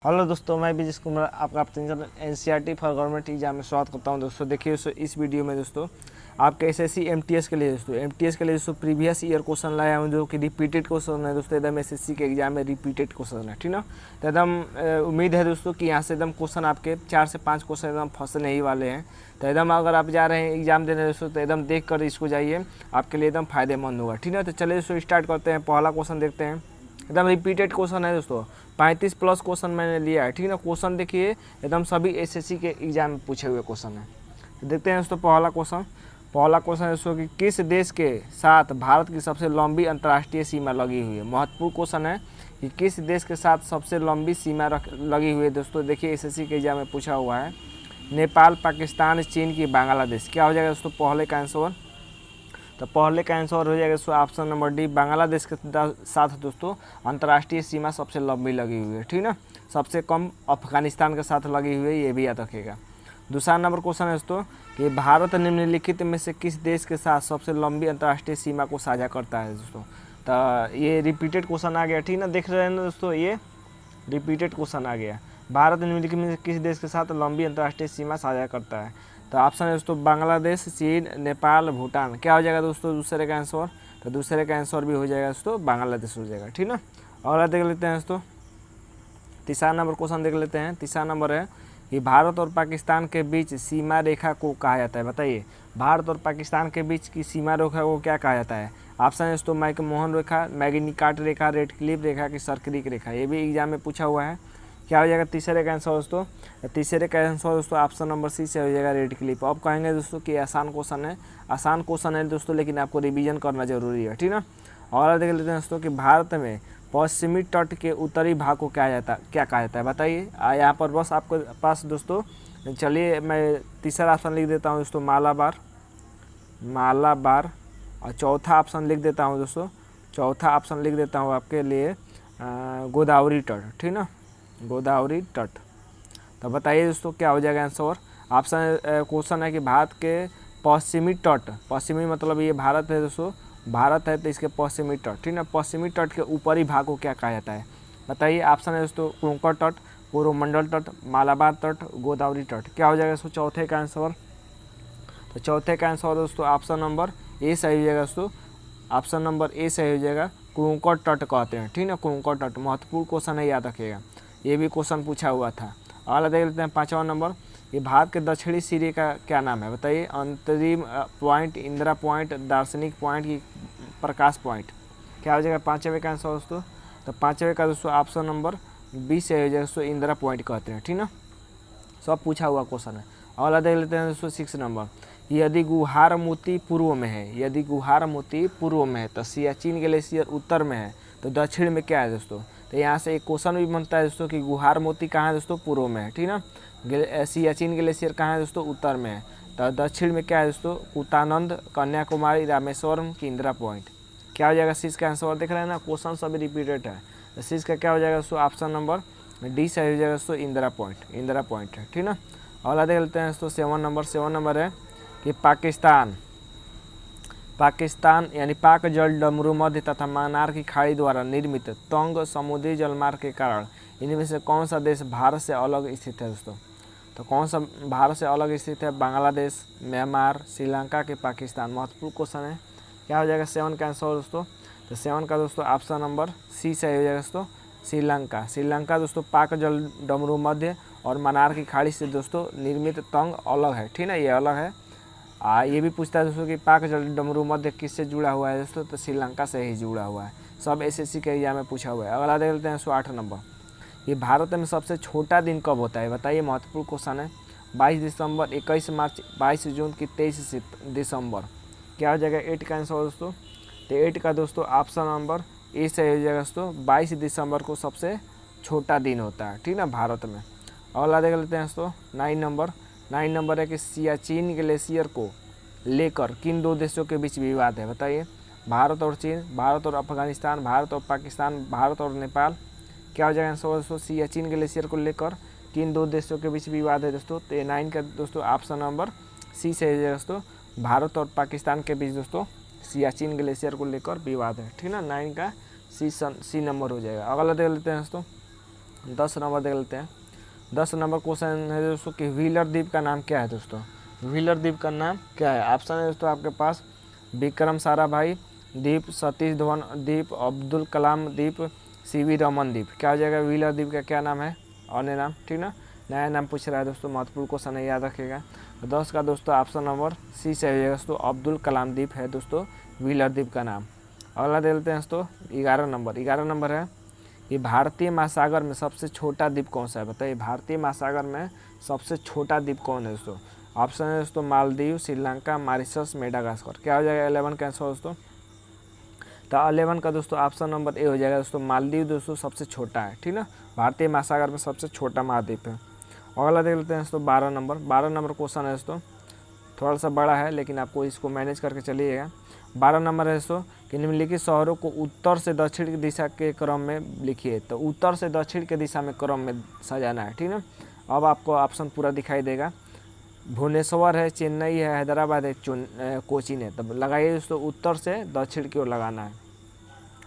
Hello दोस्तों, मैं विजेश कुमार आपका अपने channel NCERT for government exam में स्वागत करता हूं। दोस्तों देखिए इस वीडियो में दोस्तों आपके एसएससी एमटीएस के लिए एमटीएस के लिए प्रीवियस ईयर क्वेश्चन लाया हूं, जो कि रिपीटेड क्वेश्चन है दोस्तों। एकदम एसएससी के एग्जाम में रिपीटेड क्वेश्चन है, ठीक ना। तो एकदम उम्मीद है दोस्तों कि यहाँ से एकदम क्वेश्चन आपके 4 से 5 क्वेश्चन एकदम फंसने ही वाले हैं। तो एकदम अगर आप जा रहे हैं एग्जाम देने दोस्तों, तो एकदम देख कर इसको जाइए, आपके लिए एकदम फायदेमंद होगा, ठीक है। तो चलिए दोस्तों स्टार्ट करते हैं। पहला क्वेश्चन देखते हैं। एकदम रिपीटेड क्वेश्चन है दोस्तों, 35 प्लस क्वेश्चन मैंने लिया है, ठीक है ना। क्वेश्चन देखिए एकदम सभी एसएससी के एग्जाम में पूछे हुए क्वेश्चन है। तो देखते हैं दोस्तों पहला क्वेश्चन है दोस्तों कि किस देश के साथ भारत की सबसे लंबी अंतर्राष्ट्रीय सीमा लगी हुई है। महत्वपूर्ण क्वेश्चन है कि किस देश के साथ सबसे लंबी सीमा लगी हुई है दोस्तों। देखिए एसएससी के एग्जाम में पूछा हुआ है। नेपाल, पाकिस्तान, चीन की बांग्लादेश। क्या हो जाएगा दोस्तों पहले का आंसर? तो पहले का आंसर हो जाएगा दोस्तों ऑप्शन नंबर डी, बांग्लादेश के साथ दोस्तों अंतर्राष्ट्रीय सीमा सबसे लंबी लगी हुई है, ठीक ना। सबसे कम अफगानिस्तान के साथ लगी हुई है, ये भी याद रखिएगा। दूसरा नंबर क्वेश्चन है दोस्तों कि भारत निम्नलिखित में से किस देश के साथ सबसे लंबी अंतर्राष्ट्रीय सीमा को साझा करता है दोस्तों। तो ये रिपीटेड क्वेश्चन आ गया, ठीक ना। देख रहे हैं ना दोस्तों, ये रिपीटेड क्वेश्चन आ गया। भारत निम्नलिखित में से किस देश के साथ लंबी अंतर्राष्ट्रीय सीमा साझा करता है। तो ऑप्शन है दोस्तों बांग्लादेश, चीन, नेपाल, भूटान। क्या हो जाएगा दोस्तों दूसरे का आंसर? तो दूसरे का आंसर भी हो जाएगा दोस्तों बांग्लादेश हो जाएगा, ठीक ना। अगला देख लेते हैं दोस्तों, तीसरा नंबर क्वेश्चन देख लेते हैं। तीसरा नंबर है कि भारत और पाकिस्तान के बीच सीमा रेखा को कहा जाता है। बताइए भारत और पाकिस्तान के बीच की सीमा रेखा को क्या कहा जाता है। ऑप्शन है दोस्तों मैकमोहन रेखा, मैग्नीकाट रेखा, रेडक्लिफ रेखा की सर्करिक रेखा। ये भी एग्जाम में पूछा हुआ है। क्या हो जाएगा तीसरे का आंसर दोस्तों? तीसरे का आंसर दोस्तों ऑप्शन नंबर सी से हो जाएगा रेडक्लिफ। अब कहेंगे दोस्तों कि आसान क्वेश्चन है दोस्तों, लेकिन आपको रिवीजन करना जरूरी है, ठीक ना। और देख लेते हैं दोस्तों कि भारत में पश्चिमी तट के उत्तरी भाग को क्या कहा जाता है। बताइए यहाँ पर बस आपको पास दोस्तों, चलिए मैं तीसरा ऑप्शन लिख देता हूँ दोस्तों मालाबार। और चौथा ऑप्शन लिख देता हूँ दोस्तों, चौथा ऑप्शन लिख देता हूँ आपके लिए गोदावरी तट, ठीक ना, गोदावरी तट। तो बताइए दोस्तों क्या हो जाएगा आंसर। ऑप्शन क्वेश्चन है कि भारत के पश्चिमी तट, पश्चिमी मतलब ये भारत है दोस्तों, भारत है तो इसके पश्चिमी तट, ठीक ना। पश्चिमी तट के ऊपरी भाग को क्या कहा जाता है। बताइए ऑप्शन है दोस्तों कोंकण तट, कोरोमंडल तट, मालाबार तट, गोदावरी तट। क्या हो जाएगा दोस्तों चौथे का आंसर? तो चौथे का आंसर दोस्तों ऑप्शन नंबर ए सही हो जाएगा दोस्तों, ऑप्शन नंबर ए सही हो जाएगा। कोंकण तट कहते हैं, ठीक ना, कोंकण तट। महत्वपूर्ण क्वेश्चन है, याद रखिएगा, ये भी क्वेश्चन पूछा हुआ था। अगला देख लेते हैं पाँचवा नंबर, ये भारत के दक्षिणी सिरे का क्या नाम है। बताइए अंतरिम पॉइंट, इंदिरा पॉइंट, दार्शनिक पॉइंट की प्रकाश पॉइंट। क्या हो जाएगा पाँचवें का आंसर दोस्तों? तो पाँचवें का दोस्तों ऑप्शन नंबर बी से हो जाएगा दोस्तों, इंदिरा पॉइंट कहते हैं, ठीक ना। सब पूछा हुआ क्वेश्चन है। अगला देख लेते हैं दोस्तों 6 नंबर, यदि गुहार मोती पूर्व में है, यदि गुहार मोती पूर्व में है तो सियाचिन ग्लेशियर उत्तर में है, तो दक्षिण में क्या है दोस्तों। तो यहाँ से एक क्वेश्चन भी बनता है दोस्तों कि गुहार मोती कहाँ है दोस्तों, पूर्व में है, ठीक ना। सियाचिन ग्लेशियर कहाँ है दोस्तों, उत्तर में है। तो दक्षिण में क्या है दोस्तों, कुतानंद, कन्याकुमारी, रामेश्वरम की इंदिरा पॉइंट। क्या हो जाएगा शीश का आंसर? देख रहे हैं ना क्वेश्चन सभी रिपीटेड है। तो शीश का क्या हो जाएगा दोस्तों ऑप्शन नंबर डी से हो जाएगा दोस्तों इंदिरा पॉइंट है, ठीक ना। अगला देख लेते हैं दोस्तों 7 नंबर है कि पाकिस्तान यानी पाक जल डमरू मध्य तथा मन्नार की खाड़ी द्वारा निर्मित तंग समुद्री जलमार्ग के कारण इनमें से कौन सा देश भारत से अलग स्थित है दोस्तों। तो कौन सा भारत से अलग स्थित है? बांग्लादेश, म्यांमार, श्रीलंका के पाकिस्तान। महत्वपूर्ण क्वेश्चन है। क्या हो जाएगा 7 का आंसर दोस्तों? तो 7 का दोस्तों ऑप्शन नंबर सी से हो जाएगा दोस्तों श्रीलंका दोस्तों पाक जल डमरू मध्य और मन्नार की खाड़ी से दोस्तों निर्मित तंग अलग है, ठीक ना, ये अलग है। ये भी पूछता है दोस्तों कि पाक जल डमरू मध्य किससे जुड़ा हुआ है दोस्तों, तो श्रीलंका से ही जुड़ा हुआ है। सब एसएससी के एग्जाम में पूछा हुआ है। अगला देख लेते हैं 8 नंबर, ये भारत में सबसे छोटा दिन कब होता है। बताइए महत्वपूर्ण क्वेश्चन है। 22 दिसंबर, 21 मार्च, 22 जून की 23 दिसंबर। क्या हो जाएगा 8 का आंसर दोस्तों? तो 8 का दोस्तों ऑप्शन नंबर ए से हो जाएगा दोस्तों 22 दिसंबर को सबसे छोटा दिन होता है, ठीक ना, भारत में। अगला देख लेते हैं दोस्तों 9 नंबर है कि सियाचिन ग्लेशियर को लेकर किन 2 देशों के बीच विवाद है। बताइए भारत और चीन, भारत और अफगानिस्तान, भारत और पाकिस्तान, भारत और नेपाल। क्या हो जाएगा आंसर दोस्तों? सियाचिन ग्लेशियर को लेकर किन 2 देशों के बीच विवाद है दोस्तों। तो 9 का दोस्तों ऑप्शन नंबर सी से हो जाएगा दोस्तों, भारत और पाकिस्तान के बीच दोस्तों सियाचिन ग्लेशियर को लेकर विवाद है, ठीक ना। 9 का सी नंबर हो जाएगा। अगला देख लेते हैं दोस्तों 10 नंबर देख लेते हैं। 10 नंबर क्वेश्चन है दोस्तों कि व्हीलर द्वीप का नाम क्या है दोस्तों? व्हीलर द्वीप का नाम क्या है? ऑप्शन है दोस्तों आपके पास विक्रम साराभाई द्वीप, सतीश धवन द्वीप, अब्दुल कलाम द्वीप, सीवी रमन द्वीप। क्या हो जाएगा? व्हीलर द्वीप का क्या नाम है? अन्य नाम, ठीक ना, नया नाम पूछ रहा है दोस्तों, महत्वपूर्ण क्वेश्चन है, याद रखिएगा। 10 का दोस्तों ऑप्शन नंबर सी से हो जाएगा दोस्तों, अब्दुल कलाम द्वीप है दोस्तों व्हीलर द्वीप का नाम। अगला दे लेते हैं दोस्तों 11 नंबर है ये भारतीय महासागर में सबसे छोटा द्वीप कौन सा है? बताइए भारतीय महासागर में सबसे छोटा द्वीप कौन है दोस्तों? ऑप्शन है दोस्तों मालदीव, श्रीलंका, मॉरिशस, मेडागास्कर। क्या हो जाएगा 11 का आंसर दोस्तों? तो 11 का दोस्तों ऑप्शन नंबर ए हो जाएगा दोस्तों, मालदीव दोस्तों सबसे छोटा है, ठीक ना, भारतीय महासागर में सबसे छोटा महाद्वीप है। अगला देख लेते हैं दोस्तों 12 नंबर क्वेश्चन है दोस्तों, थोड़ा सा बड़ा है लेकिन आपको इसको मैनेज करके चलिएगा। 12 नंबर है दोस्तों कि निम्नलिखित शहरों को उत्तर से दक्षिण की दिशा के क्रम में लिखिए। तो उत्तर से दक्षिण के दिशा में क्रम में सजाना है, ठीक ना। अब आपको ऑप्शन पूरा दिखाई देगा, भुवनेश्वर है, चेन्नई है, हैदराबाद है, कोचीन है। तब लगाइए दोस्तों उत्तर से दक्षिण की ओर लगाना है,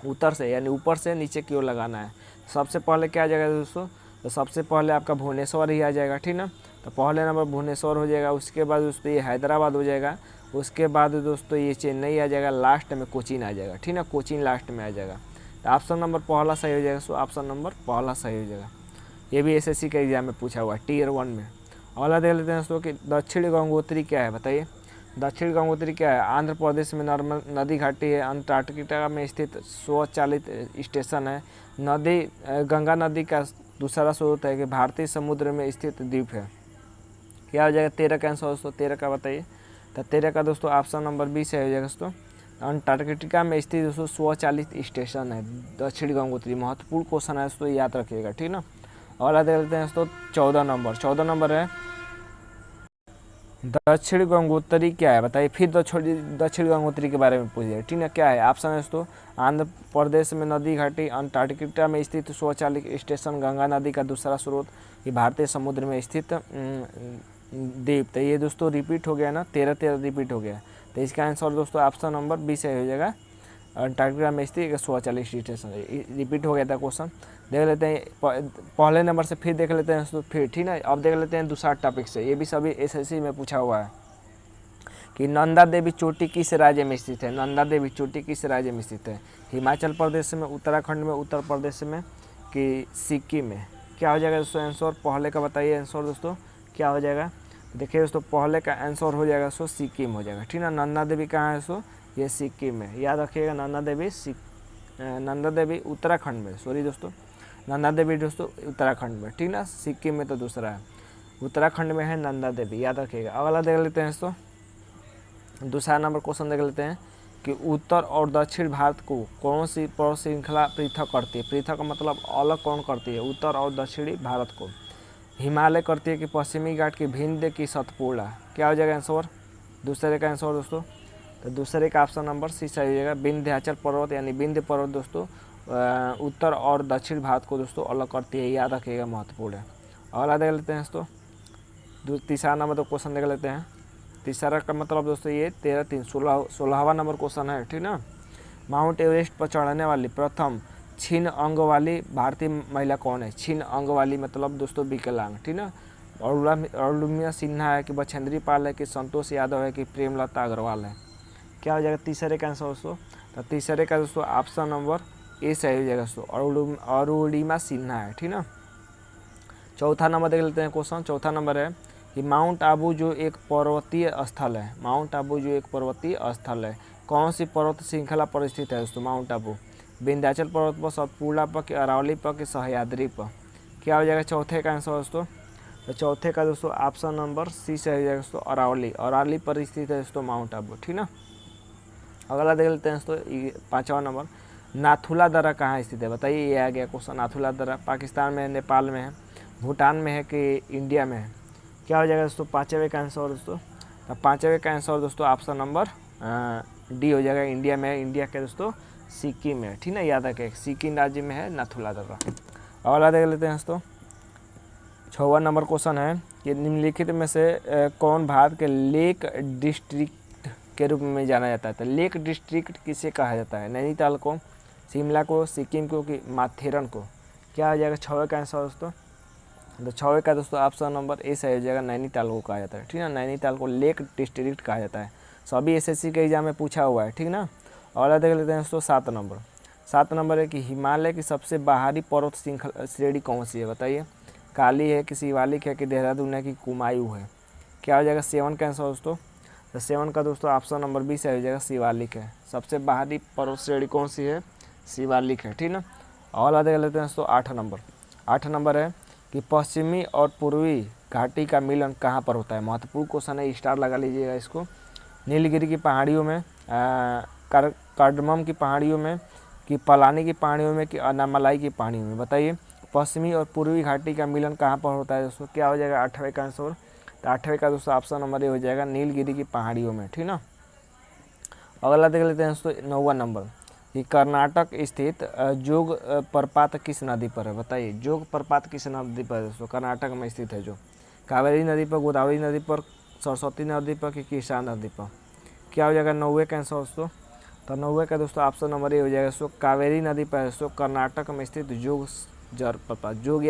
उत्तर से यानी ऊपर से नीचे की ओर लगाना है। सबसे पहले क्या आ जाएगा दोस्तों? तो सबसे पहले आपका भुवनेश्वर ही आ जाएगा, ठीक ना। तो पहले नंबर भुवनेश्वर हो जाएगा, उसके बाद दोस्तों ये हैदराबाद हो जाएगा, उसके बाद दोस्तों ये चेन्नई आ जाएगा, लास्ट में कोचीन आ जाएगा, ठीक ना, कोचीन लास्ट में आ जाएगा। तो ऑप्शन नंबर पहला सही हो जाएगा। सो ऑप्शन नंबर पहला सही हो जाएगा। ये भी एसएससी के एग्जाम में पूछा हुआ है टियर 1 में। अगला देख लेते हैं दोस्तों कि दक्षिण गंगोत्री क्या है? बताइए दक्षिण गंगोत्री क्या है? आंध्र प्रदेश में नर्मदा नदी घाटी है, अंटार्कटिका में स्थित स्वचालित स्टेशन है, नदी गंगा नदी का दूसरा स्रोत है कि भारतीय समुद्र में स्थित द्वीप है। क्या हो जाएगा 13 का आंसर दोस्तों? 13 का बताइए। तो 13 का दोस्तों ऑप्शन नंबर बी से हो जाएगा दोस्तों, अंटार्कटिका में स्थित दोस्तों स्वचालित स्टेशन है दक्षिण गंगोत्री। महत्वपूर्ण क्वेश्चन है दोस्तों, याद रखिएगा, ठीक ना। अगला देख लेते हैं दोस्तों 14 नंबर है दक्षिण गंगोत्री क्या है? बताइए फिर दक्षिण गंगोत्री के बारे में पूछिए, ठीक है। क्या है ऑप्शन है दोस्तों? आंध्र प्रदेश में नदी घाटी, अंटार्कटिका में स्थित स्वचालित स्टेशन, गंगा नदी का दूसरा स्रोत, ये भारतीय समुद्र में स्थित द्वीप। तो ये दोस्तों रिपीट हो गया ना, 13 रिपीट हो गया। तो इसका आंसर दोस्तों ऑप्शन नंबर बी से हो जाएगा, अंटार्कटिका में स्थित स्वचालित स्टेशन। रिपीट हो गया था क्वेश्चन। देख लेते हैं पहले नंबर से फिर देख लेते हैं दोस्तों, फिर ठीक है। अब देख लेते हैं दूसरा टॉपिक से, ये भी सभी एसएससी में पूछा हुआ है कि नंदा देवी चोटी किस राज्य में स्थित है? नंदा देवी चोटी किस राज्य में स्थित है? हिमाचल प्रदेश में, उत्तराखंड में, उत्तर प्रदेश में कि सिक्किम में? क्या हो जाएगा दोस्तों आंसर? पहले का बताइए आंसर दोस्तों क्या हो जाएगा? देखिए दोस्तों पहले का आंसर हो जाएगा दोस्तों सिक्किम हो जाएगा, ठीक है। नंदा देवी कहाँ है दोस्तों? ये सिक्किम में, याद रखिएगा। नंदा देवी उत्तराखंड में, सॉरी दोस्तों, नंदा देवी दोस्तों उत्तराखंड में, ठीक ना। सिक्किम में तो दूसरा है, उत्तराखंड में है नंदा देवी, याद रखिएगा। अगला देख लेते हैं दोस्तों, दूसरा नंबर क्वेश्चन देख लेते हैं कि उत्तर और दक्षिण भारत को कौन सी पर्वत श्रृंखला पृथक करती है? पृथक का मतलब अलग कौन करती है? उत्तर और दक्षिणी भारत को हिमालय करती है कि पश्चिमी घाट की विंध्य की सतपुड़ा? क्या हो जाएगा आंसर? दूसरे का आंसर दोस्तों, तो दूसरे का ऑप्शन नंबर सी सही हो जाएगा, विंध्याचल पर्वत यानी विंध्य पर्वत दोस्तों उत्तर और दक्षिण भारत को दोस्तों अलग करती है, याद रखिएगा, महत्वपूर्ण है। अगला देख लेते हैं दोस्तों तीसरा नंबर तो क्वेश्चन देख लेते हैं। तीसरा का मतलब दोस्तों ये 16वां नंबर क्वेश्चन है, ठीक ना। माउंट एवरेस्ट पर चढ़ने वाली प्रथम छीन अंग वाली भारतीय महिला कौन है? छीन अंग वाली मतलब दोस्तों विकलांग, ठीक ना। अरुणिमा सिन्हा है कि बछेंद्री पाल है कि संतोष यादव है कि प्रेमलता अग्रवाल है? क्या हो जाएगा तीसरे का आंसर दोस्तों? तो तीसरे का दोस्तों ऑप्शन नंबर ए सही हो जाएगा दोस्तों, अरुणिमा सिन्हा है, ठीक ना। चौथा नंबर देख लेते हैं क्वेश्चन। चौथा नंबर है कि माउंट आबू जो एक पर्वतीय स्थल है, माउंट आबू जो एक पर्वतीय स्थल है, कौन सी पर्वत श्रृंखला पर स्थित है दोस्तों? माउंट आबू विंध्याचल पर्वत पर, सतपुड़ा पर कि अरावली पर कि सह्याद्री पर? क्या हो जाएगा चौथे का आंसर दोस्तों? तो चौथे का दोस्तों ऑप्शन नंबर सी से हो जाएगा दोस्तों, अरावली पर स्थित है दोस्तों माउंट आबू, ठीक ना। अगला देख लेते हैं दोस्तों 5वां नंबर, नाथुला दर्रा कहाँ स्थित है? बताइए, ये आ गया क्वेश्चन। नाथुला दर्रा पाकिस्तान में है, नेपाल में है, भूटान में है कि इंडिया में है? क्या हो जाएगा दोस्तों 5वें का आंसर दोस्तों? तो 5वें का आंसर दोस्तों ऑप्शन नंबर डी हो जाएगा, इंडिया में है। इंडिया के दोस्तों सिक्किम में, ठीक ना, याद रखें, सिक्किम राज्य में है नाथुला दर्रा। अगला देख लेते हैं दोस्तों 6वां नंबर क्वेश्चन है कि निम्नलिखित में से कौन भारत के लेक डिस्ट्रिक्ट के रूप में जाना जाता है? तो लेक डिस्ट्रिक्ट किसे कहा जाता है? नैनीताल को, शिमला को, सिक्किम को कि माथेरन को? क्या हो जाएगा 6वें का आंसर दोस्तों? तो 6वें का दोस्तों ऑप्शन नंबर ए सही हो जाएगा, नैनीताल को कहा जाता है, ठीक है। नैनीताल को लेक डिस्ट्रिक्ट कहा जाता है, सभी एसएससी के एग्जाम में पूछा हुआ है, ठीक ना। और देख लेते हैं दोस्तों 7 नंबर। 7 नंबर है कि हिमालय की सबसे बाहरी पर्वत श्रेणी कौन सी है? बताइए। काली है कि शिवालिक है कि देहरादून है कि कुमायूं है? क्या हो जाएगा 7 का आंसर दोस्तों? तो 7 का दोस्तों ऑप्शन नंबर बी सही हो जाएगा, शिवालिक है। सबसे बाहरी पर्वत श्रेणी कौन सी है? शिवालिक है, ठीक ना। और देख लेते हैं दोस्तों 8 नंबर। 8 नंबर है कि पश्चिमी और पूर्वी घाटी का मिलन कहाँ पर होता है? महत्वपूर्ण क्वेश्चन है, स्टार लगा लीजिएगा इसको। नीलगिरी की पहाड़ियों में, कार्डमम की पहाड़ियों में, कि पलानी की पहाड़ियों में, कि अनामलाई की पहाड़ियों में? बताइए। पश्चिमी और पूर्वी घाटी का मिलन कहाँ पर होता है दोस्तों? क्या हो जाएगा 8वें का आंसर? तो 8वें का दोस्तों ऑप्शन नंबर ए हो जाएगा, नीलगिरी की पहाड़ियों में, ठीक ना। अगला देख लेते हैं दोस्तों 9वां नंबर कि कर्नाटक स्थित जोग प्रपात किस नदी पर है? बताइए। जोग प्रपात किस नदी पर है दोस्तों? कर्नाटक में स्थित है जो। कावेरी नदी पर, गोदावरी नदी पर, सरस्वती नदी पर, कि कृष्णा नदी पर? क्या हो जाएगा 9वें का आंसर दोस्तों? तो 9वें का दोस्तों ऑप्शन नंबर ए हो जाएगा दोस्तों, कावेरी नदी पर दोस्तों, कर्नाटक में स्थित जोग जलप्रपात, जोग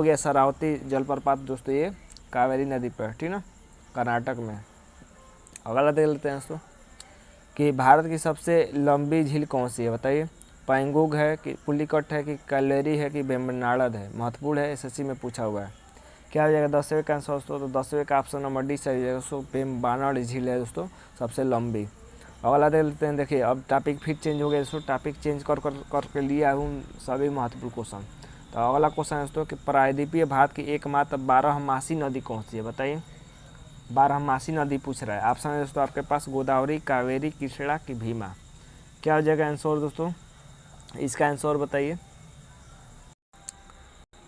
या शरावती जलप्रपात दोस्तों, ये कावेरी नदी पर, ठीक ना, कर्नाटक में। अगला देख लेते हैं दोस्तों कि भारत की सबसे लंबी झील कौन सी है? बताइए। पैंगोंग है कि पुलिकट है कि कैलेरी है कि वेम्बनाड है? महत्वपूर्ण है, एसएससी में पूछा हुआ है। क्या हो जाएगा 10वें का आंसर दोस्तों? तो 10वें का ऑप्शन नंबर डी सही हो जाएगा दोस्तों, वेम्बनाड झील है दोस्तों सबसे लंबी। अगला देख लेते हैं। देखिए अब टॉपिक फिर चेंज हो गया दोस्तों, टॉपिक चेंज करके लिया हूँ सभी महत्वपूर्ण क्वेश्चन। तो अगला क्वेश्चन है दोस्तों कि प्रायद्वीपीय भारत की एकमात्र 12मासी नदी कौन सी है? बताइए। 12मासी नदी पूछ रहा है। ऑप्शन है दोस्तों आपके पास, गोदावरी, कावेरी, कृष्णा कि भीमा? क्या हो जाएगा आंसर दोस्तों? इसका आंसर बताइए।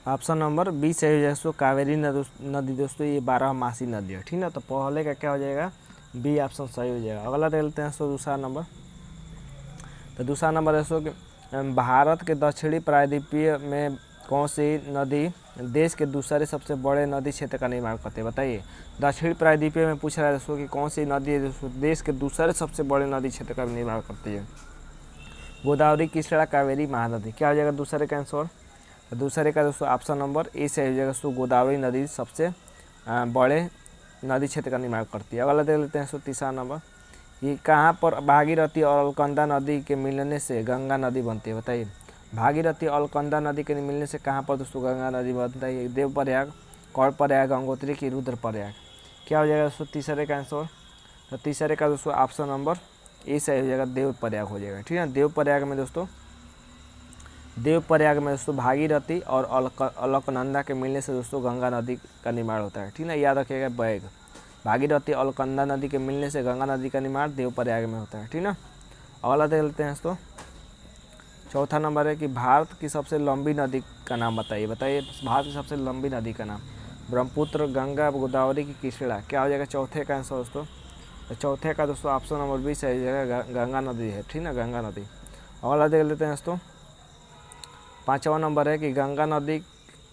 ऑप्शन नंबर बी सही हो जाएगा दोस्तों, कावेरी नदी दोस्तों ये 12मासी नदी है, ठीक ना। तो पहले का क्या हो जाएगा? बी ऑप्शन सही हो जाएगा। अगला देख लेते हैं दोस्तों दूसरा नंबर। तो दूसरा नंबर है दोस्तों कि भारत के दक्षिणी प्रायद्वीपीय में कौन सी नदी देश के दूसरे सबसे बड़े नदी क्षेत्र का निर्माण करती है? बताइए। दक्षिणी प्रायद्वीपीय में पूछ रहा है दोस्तों कि कौन सी नदी है दोस्तों देश के दूसरे सबसे बड़े नदी क्षेत्र का निर्माण करती है? गोदावरी, कृष्णा, कावेरी, महानदी? क्या हो जाएगा दूसरे का आंसर? तो दूसरे का दोस्तों ऑप्शन नंबर ए से हो जाएगा दोस्तों, गोदावरी नदी सबसे बड़े नदी क्षेत्र का निर्माण करती है। अगला देख लेते हैं दोस्तों तीसरा नंबर कि कहाँ पर भागीरथी और अलकनंदा नदी के मिलने से गंगा नदी बनती है? बताइए। भागीरथी और अलकनंदा नदी के मिलने से कहाँ पर दोस्तों गंगा नदी बनता है? देवप्रयाग, कर्णप्रयाग, गंगोत्री की रुद्रप्रयाग? क्या हो जाएगा दोस्तों तीसरे का आंसर? तो तीसरे का दोस्तों ऑप्शन नंबर ए सही हो जाएगा, देवप्रयाग हो जाएगा, ठीक है। देवप्रयाग में दोस्तों भागीरथी और अलकनंदा के मिलने से दोस्तों गंगा नदी का निर्माण होता है, ठीक ना। याद रखिएगा बैग, भागीरथी और अलकनंदा नदी के मिलने से गंगा नदी का निर्माण देवप्रयाग में होता है, ठीक ना। अगला देख लेते हैं दोस्तों चौथा नंबर है कि भारत की सबसे लंबी नदी का नाम बताइए। भारत की सबसे लंबी नदी का नाम? ब्रह्मपुत्र, गंगा, गोदावरी की कृष्णा? क्या हो जाएगा चौथे का आंसर दोस्तों? तो चौथे का दोस्तों ऑप्शन नंबर बी सही जाएगा, गंगा नदी है, ठीक ना, गंगा नदी। अगला देख लेते हैं दोस्तों पाँचवा नंबर है कि गंगा नदी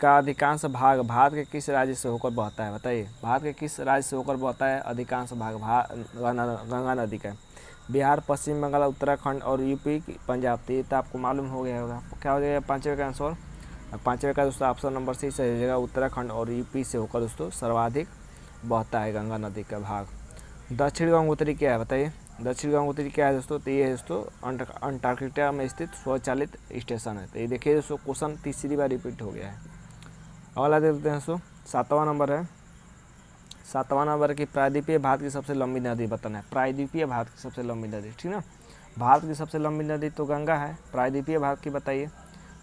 का अधिकांश भाग भारत के किस राज्य से होकर बहता है? बताइए। भारत के किस राज्य से होकर बहता है अधिकांश भाग गंगा नदी का? बिहार, पश्चिम बंगाल, उत्तराखंड और यूपी, पंजाब? तो ये तो आपको मालूम हो गया होगा। क्या हो जाएगा पाँचवें का आंसर? पाँचवें का दोस्तों ऑप्शन नंबर सी सही हो जाएगा, उत्तराखंड और यूपी से होकर दोस्तों सर्वाधिक बहता है गंगा नदी का भाग। दक्षिण गंगोत्री क्या है? बताइए। दक्षिण गंगोत्री क्या है दोस्तों? तो ये है दोस्तों अंटार्कटिका में स्थित स्वचालित स्टेशन है। तो ये देखिए दोस्तों क्वेश्चन तीसरी बार रिपीट हो गया है। अगला देखते हैं दोस्तों सातवां नंबर की प्रायद्वीपीय भारत की सबसे लंबी नदी बताना है। प्रायद्वीपीय भारत की सबसे लंबी नदी, ठीक ना। भारत की सबसे लंबी नदी तो गंगा है, प्रायद्वीपीय भारत की बताइए।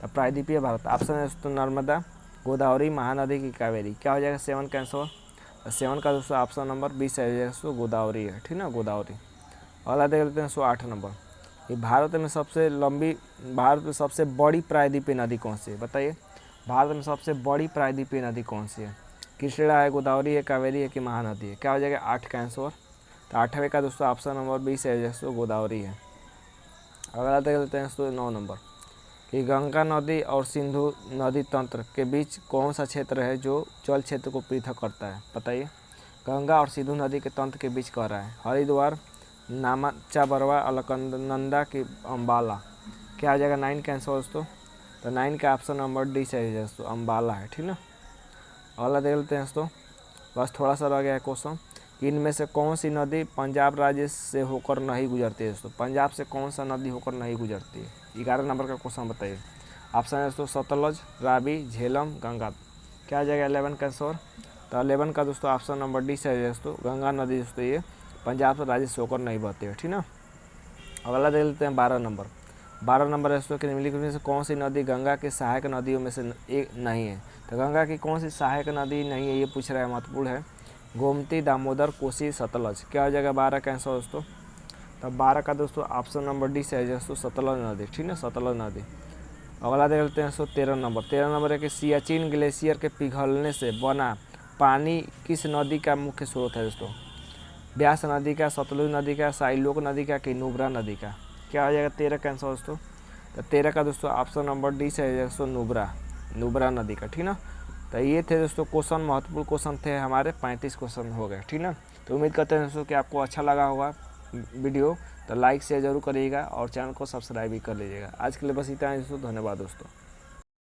तो प्रायद्वीपीय भारत ऑप्शन है दोस्तों नर्मदा, गोदावरी, महानदी की कावेरी? क्या हो जाएगा 7 का आंसर? 7 का दोस्तों ऑप्शन नंबर बी से हो जाएगा दोस्तों गोदावरी है, ठीक ना, गोदावरी। अगला देख लेते हैं 8 नंबर कि भारत में सबसे बड़ी प्रायद्वीपीय नदी कौन सी है? बताइए। भारत में सबसे बड़ी प्रायद्वीपीय नदी कौन सी है? कृष्णा है, गोदावरी है, कावेरी है कि महानदी है? क्या हो जाएगा 8 का आंसर? तो 8वें का दोस्तों ऑप्शन नंबर बी से दोस्तों गोदावरी है। अगला देख लेते हैं दोस्तों 9 नंबर कि गंगा नदी और सिंधु नदी तंत्र के बीच कौन सा क्षेत्र है जो जल क्षेत्र को पृथक करता है? बताइए। गंगा और सिंधु नदी के तंत्र के बीच कह रहा है, हरिद्वार, नामाचा बरवा, अलकनंदा की अम्बाला? क्या हो जाएगा 9 का आंसर दोस्तों? तो 9 का ऑप्शन नंबर डी सही है दोस्तों, अम्बाला है। ठीक ना, अगला देख लेते हैं दोस्तों, बस थोड़ा सा रह गया है क्वेश्चन। इनमें से कौन सी नदी पंजाब राज्य से होकर नहीं गुजरती है दोस्तों? पंजाब से कौन सा नदी होकर नहीं गुजरती है? 11 नंबर का क्वेश्चन बताइए। ऑप्शन है दोस्तों सतलज, रावी, झेलम, गंगा। क्या आ जाएगा 11 का आंसर? तो 11 का दोस्तों ऑप्शन नंबर डी सही है दोस्तों, गंगा नदी दोस्तों ये पंजाब राज्य से होकर नहीं बहती है। ठीक ना, अगला देख लेते हैं 12 नंबर। 12 नंबर है दोस्तों कि निम्नलिखित में से कौन सी नदी गंगा के सहायक नदियों में से एक नहीं है? तो गंगा की कौन सी सहायक नदी नहीं है ये पूछ रहा है, महत्वपूर्ण है। गोमती, दामोदर, कोसी, सतलज। क्या हो जाएगा 12 का आंसर दोस्तों? तब 12 का दोस्तों ऑप्शन नंबर डी से है दोस्तों, सतलज नदी। ठीक है, सतलज नदी। अगला देख लेते हैं दोस्तों 13 नंबर। 13 नंबर है कि सियाचिन ग्लेशियर के पिघलने से बना पानी किस नदी का मुख्य स्रोत है दोस्तों? ब्यास नदी का, सतलुज नदी का, साइलोक नदी का कि नुब्रा नदी का? क्या हो जाएगा 13 का आंसर दोस्तों? तो 13 का दोस्तों ऑप्शन नंबर डी से है दोस्तों, नुब्रा नदी का। ठीक ना, तो ये थे दोस्तों क्वेश्चन, महत्वपूर्ण क्वेश्चन थे हमारे, 35 क्वेश्चन हो गए। ठीक ना, तो उम्मीद करते हैं दोस्तों कि आपको अच्छा लगा होगा वीडियो। तो लाइक शेयर जरूर करिएगा और चैनल को सब्सक्राइब भी कर लीजिएगा। आज के लिए बस इतना ही दोस्तों, धन्यवाद दोस्तों।